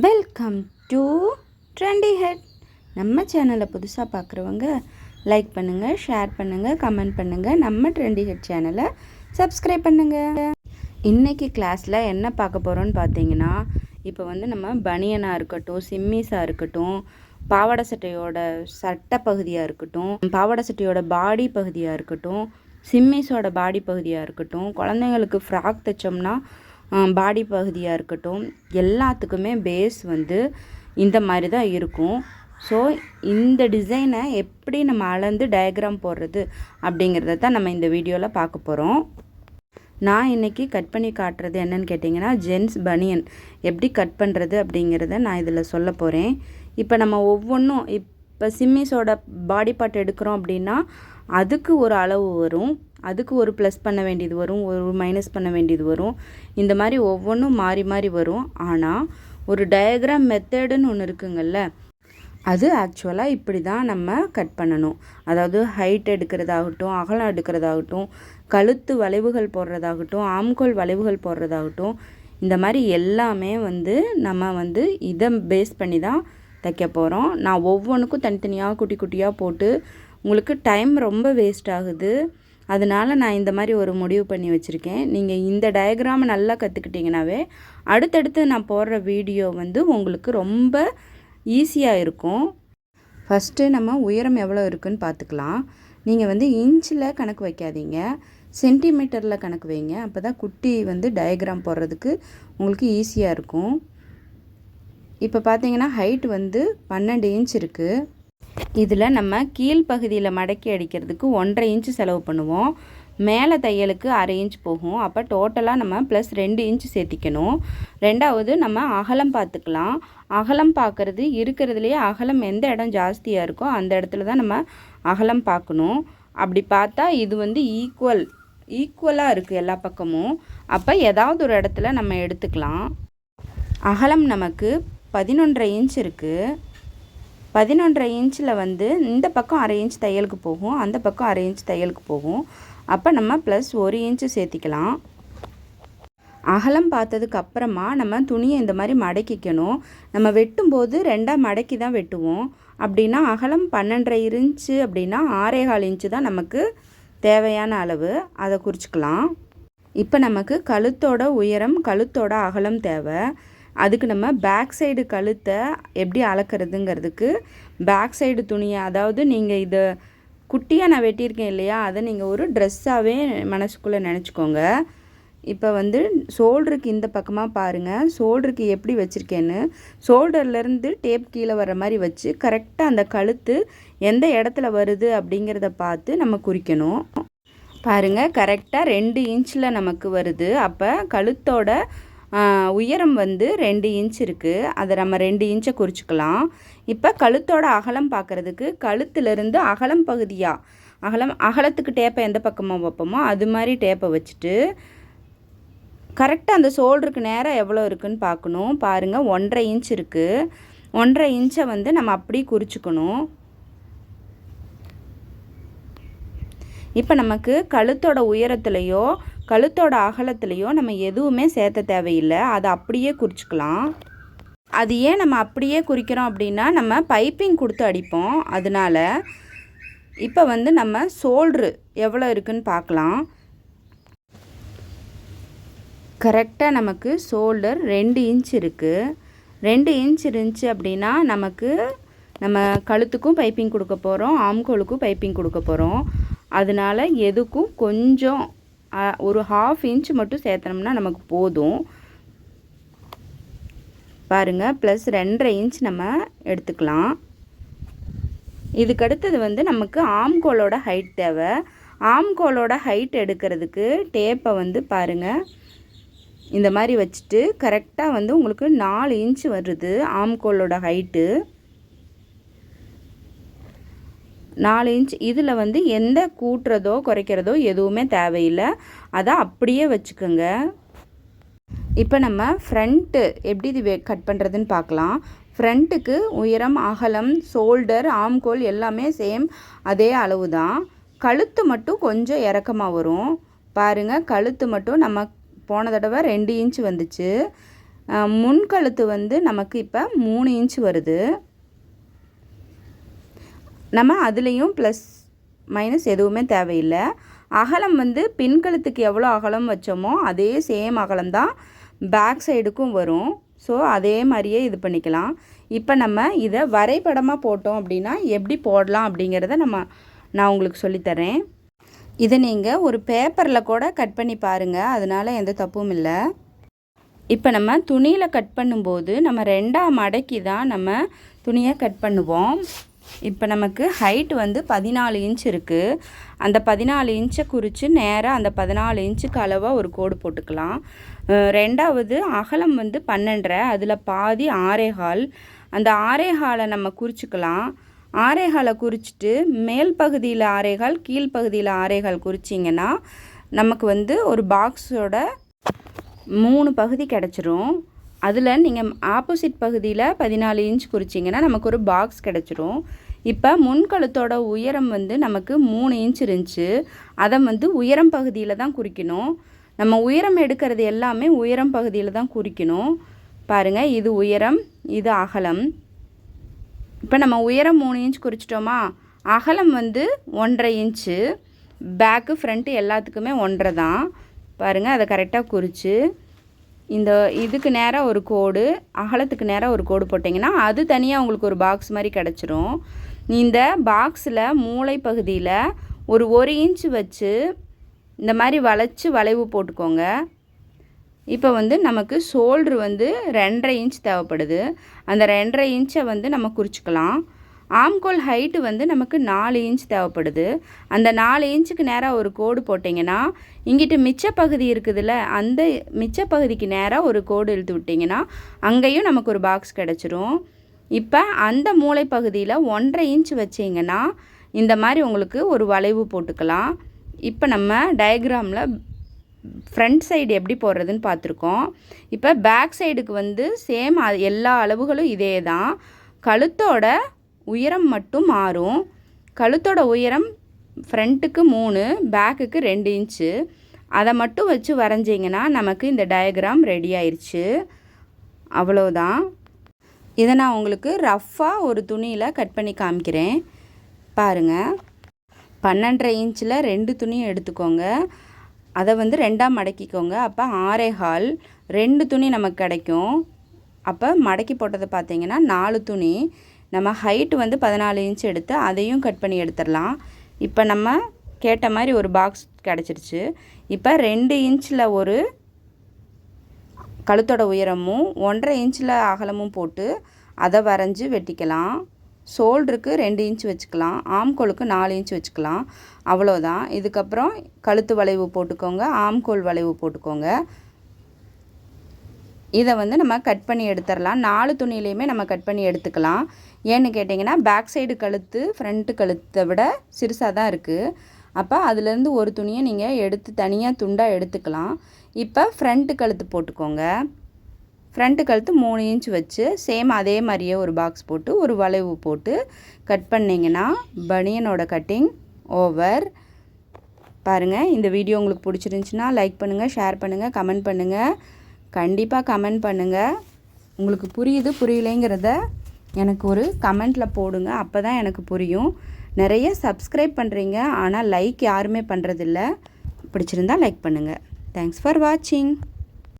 Welcome to trendy head. நம்ம சேனலை புதுசாக பார்க்குறவங்க லைக் பண்ணுங்கள், ஷேர் பண்ணுங்கள், கமெண்ட் பண்ணுங்கள். நம்ம ட்ரெண்டி ஹெட் சேனலை சப்ஸ்கிரைப் பண்ணுங்கள். இன்றைக்கி கிளாஸில் என்ன பார்க்க போகிறோன்னு பார்த்தீங்கன்னா, இப்போ நம்ம பனியனாக இருக்கட்டும், சிம்மிஸாக இருக்கட்டும், பாவாடை சட்டையோட சட்டை பகுதியாக இருக்கட்டும், பாவாடை சட்டையோட பாடி பகுதியாக இருக்கட்டும், சிம்மிஸோட பாடி பகுதியாக இருக்கட்டும், குழந்தைங்களுக்கு ஃப்ராக் தைச்சோம்னா பாடி பகுதியாக இருக்கட்டும், எல்லாத்துக்குமே பேஸ் இந்த மாதிரி தான் இருக்கும். ஸோ இந்த டிசைனை எப்படி நம்ம அளந்து டயக்ராம் போடுறது அப்படிங்கிறத தான் நம்ம இந்த வீடியோவில் பார்க்க போகிறோம். நான் இன்றைக்கி கட் பண்ணி காட்டுறது என்னென்னு கேட்டிங்கன்னா, ஜென்ஸ் பனியன் எப்படி கட் பண்ணுறது அப்படிங்கிறத நான் இதில் சொல்ல போகிறேன். இப்போ நம்ம ஒவ்வொன்றும் இப்போ சிம்மிஸோட பாடி பார்ட் எடுக்கிறோம் அப்படின்னா அதுக்கு ஒரு அளவு வரும், அதுக்கு ஒரு ப்ளஸ் பண்ண வேண்டியது வரும், ஒரு மைனஸ் பண்ண வேண்டியது வரும். இந்த மாதிரி ஒவ்வொன்றும் மாறி மாறி வரும். ஆனால் ஒரு டயக்ராம் மெத்தடுன்னு ஒன்று இருக்குங்கள்ல, அது ஆக்சுவலாக இப்படி தான் நம்ம கட் பண்ணணும். அதாவது ஹைட் எடுக்கிறதாகட்டும், அகலம் எடுக்கிறதாகட்டும், கழுத்து வளைவுகள் போடுறதாகட்டும், ஆம்கோல் வளைவுகள் போடுறதாகட்டும், இந்த மாதிரி எல்லாமே நம்ம இதை பேஸ் பண்ணி தான் தைக்க போகிறோம். நான் ஒவ்வொன்றுக்கும் தனித்தனியாக குட்டி குட்டியாக போட்டு உங்களுக்கு டைம் ரொம்ப வேஸ்ட் ஆகுது. அதனால் நான் இந்த மாதிரி ஒரு முடிவு பண்ணி வச்சுருக்கேன். நீங்கள் இந்த டயக்ராமை நல்லா கற்றுக்கிட்டிங்கனாவே அடுத்தடுத்து நான் போடுற வீடியோ உங்களுக்கு ரொம்ப ஈஸியாக இருக்கும். ஃபஸ்ட்டு நம்ம உயரம் எவ்வளோ இருக்குதுன்னு பார்த்துக்கலாம். நீங்கள் இன்ச்சில் கணக்கு வைக்காதீங்க, சென்டிமீட்டரில் கணக்கு வைங்க. அப்போ தான் குட்டி டயக்ராம் போடுறதுக்கு உங்களுக்கு ஈஸியாக இருக்கும். இப்போ பார்த்தீங்கன்னா ஹைட் 12 இன்ச் இருக்குது. இதில் நம்ம கீழ்ப்பகுதியில் மடக்கி அடிக்கிறதுக்கு 1.5 இன்ச்சு செலவு பண்ணுவோம். மேலே தையலுக்கு 1/2 இன்ச் போகும். அப்போ டோட்டலாக நம்ம ப்ளஸ் 2 இன்ச்சு சேர்த்திக்கணும். ரெண்டாவது நம்ம அகலம் பார்த்துக்கலாம். அகலம் பார்க்குறது இருக்கிறதுலையே அகலம் எந்த இடம் ஜாஸ்தியாக இருக்கோ அந்த இடத்துல தான் நம்ம அகலம் பார்க்கணும். அப்படி பார்த்தா இது ஈக்குவலாக இருக்குது எல்லா பக்கமும். அப்போ ஏதாவது ஒரு இடத்துல நம்ம எடுத்துக்கலாம். அகலம் நமக்கு 11.5 இன்ச் இருக்குது. 11.5 இன்ச்சில் இந்த பக்கம் 1/2 இன்ச் தையலுக்கு போகும், அந்த பக்கம் 1/2 இன்ச் தையலுக்கு போகும். அப்போ நம்ம ப்ளஸ் 1 இன்ச்சு சேர்த்திக்கலாம். அகலம் பார்த்ததுக்கு அப்புறமா நம்ம துணியை இந்த மாதிரி மடக்கிக்கணும். நம்ம வெட்டும்போது 2ஆக மடக்கி தான் வெட்டுவோம். அப்படின்னா அகலம் 12.5 இன்ச்சு அப்படின்னா 6.25 இன்ச்சு தான் நமக்கு தேவையான அளவு. அதை குறிச்சிக்கலாம். இப்போ நமக்கு கழுத்தோட உயரம், கழுத்தோட அகலம் தேவை. அதுக்கு நம்ம பேக் சைடு கழுத்தை எப்படி அளக்கிறதுங்கிறதுக்கு பேக் சைடு துணியை, அதாவது நீங்கள் இதை குட்டியாக நான் வெட்டியிருக்கேன் இல்லையா, அதை நீங்கள் ஒரு ட்ரெஸ்ஸாகவே மனசுக்குள்ளே நினச்சிக்கோங்க. இப்போ ஷோல்டருக்கு இந்த பக்கமாக பாருங்கள், ஷோல்டருக்கு எப்படி வச்சுருக்கேன்னு. ஷோல்டர்லேருந்து டேப் கீழே வர மாதிரி வச்சு கரெக்டாக அந்த கழுத்து எந்த இடத்துல வருது அப்படிங்கிறத பார்த்து நம்ம குறிக்கணும். பாருங்கள், கரெக்டாக 2 இன்ச்சில் நமக்கு வருது. அப்போ கழுத்தோட உயரம் 2 இன்ச் இருக்குது. அதை நம்ம 2 இன்ச்சை குறிச்சிக்கலாம். இப்போ கழுத்தோட அகலம் பார்க்குறதுக்கு கழுத்துலேருந்து அகலம் பகுதியாக அகலத்துக்கு டேப்பை எந்த பக்கமாக வைப்போமோ அது மாதிரி டேப்பை வச்சுட்டு கரெக்டாக அந்த ஷோல்டருக்கு நேராக எவ்வளோ இருக்குதுன்னு பார்க்கணும். பாருங்கள், 1.5 இன்ச் இருக்குது. 1.5 இன்ச்சை நம்ம அப்படியே குறிச்சிக்கணும். இப்போ நமக்கு கழுத்தோட உயரத்துலையோ கழுத்தோட அகலத்துலேயோ நம்ம எதுவுமே சேர்த்த தேவையில்லை, அதை அப்படியே குறிச்சிக்கலாம். அது ஏன் நம்ம அப்படியே குறிக்கிறோம் அப்படின்னா நம்ம பைப்பிங் கொடுத்து அடிப்போம். அதனால் இப்போ நம்ம ஷோல்ட்ரு எவ்வளோ இருக்குதுன்னு பார்க்கலாம். கரெக்டாக நமக்கு ஷோல்டர் 2 இன்ச் இருக்குது. 2 இன்ச் இருந்துச்சு அப்படின்னா நமக்கு நம்ம கழுத்துக்கும் பைப்பிங் கொடுக்க போகிறோம், ஆம்கோலுக்கும் பைப்பிங் கொடுக்க போகிறோம். அதனால் எதுக்கும் கொஞ்சம் ஒரு 1/2 இன்ச் மட்டும் சேர்த்தனோம்னா நமக்கு போதும். பாருங்கள், ப்ளஸ் 2.5 இன்ச் நம்ம எடுத்துக்கலாம். இதுக்கடுத்தது நமக்கு ஆம்கோலோட ஹைட் தேவை. ஆம்கோலோட ஹைட் எடுக்கிறதுக்கு டேப்பை பாருங்கள் இந்த மாதிரி வச்சுட்டு கரெக்டாக உங்களுக்கு 4 இன்ச் வருது ஆம்கோலோட ஹைட்டு. 4 இன்ச். இதில் எந்த கூட்டுறதோ குறைக்கிறதோ எதுவுமே தேவையில்லை, அதை அப்படியே வச்சுக்கோங்க. இப்போ நம்ம ஃப்ரண்ட்டு எப்படி இது கட் பண்ணுறதுன்னு பார்க்கலாம். ஃப்ரண்ட்டுக்கு உயரம், அகலம், ஷோல்டர், ஆம்கோல் எல்லாமே சேம் அதே அளவு தான். கழுத்து மட்டும் கொஞ்சம் இறக்கமாக வரும். பாருங்கள், கழுத்து மட்டும் நம்ம போன தடவை 2 இன்ச் வந்துச்சு. முன்கழுத்து வந்து நமக்கு இப்போ 3 இன்ச் வருது. நம்ம அதுலேயும் ப்ளஸ் மைனஸ் எதுவுமே தேவையில்லை. அகலம் வந்து பின்கழுத்துக்கு எவ்வளோ அகலம் வச்சோமோ அதே சேம் அகலம் தான் பேக் சைடுக்கும் வரும். ஸோ அதே மாதிரியே இது பண்ணிக்கலாம். இப்போ நம்ம இதை வரைபடமாக போட்டோம் அப்படின்னா எப்படி போடலாம் அப்படிங்கிறத நான் உங்களுக்கு சொல்லித்தரேன். இதை நீங்கள் ஒரு பேப்பரில் கூட கட் பண்ணி பாருங்கள், அதனால் எந்த தப்பும் இல்லை. இப்போ நம்ம துணியில் கட் பண்ணும்போது நம்ம 2ஆக மடக்கி தான் நம்ம துணியை கட் பண்ணுவோம். இப்போ நமக்கு ஹைட் வந்து 14 இன்ச் இருக்குது. அந்த 14 இன்ச்சை குறித்து நேராக அந்த 14 இன்ச்சுக்கு அளவாக ஒரு கோடு போட்டுக்கலாம். ரெண்டாவது அகலம் வந்து 12.5, அதில் பாதி 6.25. அந்த 6.25 நம்ம குறிச்சிக்கலாம். 6.25 குறிச்சிட்டு மேல் பகுதியில் 6.25 கீழ்ப்பகுதியில் 6.25 குறிச்சிங்கன்னா நமக்கு வந்து ஒரு பாக்ஸோட 3 பகுதி கிடச்சிரும். அதில் நீங்கள் ஆப்போசிட் பகுதியில் 14 இன்ச் குறிச்சிங்கன்னா நமக்கு ஒரு பாக்ஸ் கிடச்சிரும். இப்போ முன்கழுத்தோட உயரம் வந்து நமக்கு 3 இன்ச் இருந்துச்சு. அதை வந்து உயரம் பகுதியில் தான் குறிக்கணும். நம்ம உயரம் எடுக்கிறது எல்லாமே உயரம் பகுதியில் தான் குறிக்கணும். பாருங்கள், இது உயரம், இது அகலம். இப்போ நம்ம உயரம் 3 இன்ச் குறிச்சிட்டோமா, அகலம் வந்து 1.5 இன்ச்சு. பேக்கு ஃப்ரண்ட்டு எல்லாத்துக்குமே 1.5 தான். பாருங்கள், அதை கரெக்டாக குறித்து இந்த இதுக்கு நேராக ஒரு கோடு, அகலத்துக்கு நேராக ஒரு கோடு போட்டிங்கன்னா அது தனியாக உங்களுக்கு ஒரு பாக்ஸ் மாதிரி கிடச்சிரும். இந்த பாக்ஸில் மூளை பகுதியில் ஒரு 1 இன்ச் வச்சு இந்த மாதிரி வளைவு போட்டுக்கோங்க. இப்போ வந்து நமக்கு ஷோல்ட்ரு வந்து 2.5 இன்ச் தேவைப்படுது. அந்த 2.5 இன்ச்சை வந்து நம்ம குறிச்சிக்கலாம். ஆம்கோல் ஹைட்டு வந்து நமக்கு 4 இன்ச் தேவைப்படுது. அந்த 4 இன்ச்சுக்கு நேராக ஒரு கோடு போட்டிங்கன்னா இங்கிட்டு மிச்ச பகுதி இருக்குதுல்ல, அந்த மிச்ச பகுதிக்கு நேராக ஒரு கோடு இழுத்து விட்டிங்கன்னா அங்கேயும் நமக்கு ஒரு பாக்ஸ் கிடச்சிரும். இப்போ அந்த மூளை பகுதியில் 1.5 இன்ச் வச்சிங்கன்னா இந்த மாதிரி உங்களுக்கு ஒரு வளைவு போட்டுக்கலாம். இப்போ நம்ம டயக்ராமில் ஃப்ரண்ட் சைடு எப்படி போடுறதுன்னு பார்த்துருக்கோம். இப்போ பேக் சைடுக்கு வந்து சேம் எல்லா அளவுகளும் இதே தான். கழுத்தோட உயரம் மட்டும் மாறும். கழுத்தோட உயரம் ஃப்ரண்ட்டுக்கு 3, பேக்குக்கு 2 இன்ச்சு. அதை மட்டும் வச்சு வரைஞ்சிங்கன்னா நமக்கு இந்த டயக்ராம் ரெடி ஆயிடுச்சு. அவ்வளோதான். இதை நான் உங்களுக்கு ரஃப்பாக ஒரு துணியில் கட் பண்ணி காமிக்கிறேன் பாருங்கள். 12.5 இன்ச்சில் 2 துணியும் எடுத்துக்கோங்க. அதை வந்து 2ஆக மடக்கிக்கோங்க. அப்போ 6.25 2 துணி நமக்கு கிடைக்கும். அப்போ மடக்கி போட்டதை பார்த்தீங்கன்னா 4 துணி. நம்ம ஹைட்டு வந்து 14 இன்ச் எடுத்து அதையும் கட் பண்ணி எடுத்துடலாம். இப்போ நம்ம கேட்ட மாதிரி ஒரு பாக்ஸ் கிடச்சிருச்சு. இப்போ 2 இன்ச்சில் ஒரு கழுத்தோட உயரமும் 1.5 இன்ச்சில் அகலமும் போட்டு அதை வரைஞ்சி வெட்டிக்கலாம். ஷோல்டருக்கு 2 இன்ச் வச்சுக்கலாம். ஆம்கோலுக்கு 4 இன்ச் வச்சுக்கலாம். அவ்வளோதான். இதுக்கப்புறம் கழுத்து வளைவு போட்டுக்கோங்க, ஆம்கோல் வளைவு போட்டுக்கோங்க. இதை வந்து நம்ம கட் பண்ணி எடுத்துடலாம். 4 துணியிலையுமே நம்ம கட் பண்ணி எடுத்துக்கலாம். ஏன்னு கேட்டிங்கன்னா பேக் சைடு கழுத்து ஃப்ரண்ட்டு கழுத்தை விட சிறுசாக தான் இருக்குது. அப்போ அதுலேருந்து ஒரு துணியை நீங்கள் எடுத்து தனியாக துண்டாக எடுத்துக்கலாம். இப்போ ஃப்ரண்ட்டு கழுத்து போட்டுக்கோங்க. ஃப்ரண்ட்டு கழுத்து 3 இன்ச் வச்சு சேம் அதே மாதிரியே ஒரு பாக்ஸ் போட்டு ஒரு வளைவு போட்டு கட் பண்ணிங்கன்னா பனியனோட கட்டிங் ஓவர். பாருங்கள், இந்த வீடியோ உங்களுக்கு பிடிச்சிருந்துச்சின்னா லைக் பண்ணுங்கள், ஷேர் பண்ணுங்கள், கமெண்ட் பண்ணுங்கள். கண்டிப்பாக கமெண்ட் பண்ணுங்கள். உங்களுக்கு புரியுது புரியலைங்கிறத எனக்கு ஒரு கமெண்ட்டில் போடுங்க. அப்போ தான் எனக்கு புரியும். நிறைய சப்ஸ்கிரைப் பண்ணுறீங்க, ஆனால் லைக் யாருமே பண்ணுறதில்ல. பிடிச்சிருந்தா லைக் பண்ணுங்கள். தேங்க்ஸ் ஃபார் வாட்சிங்.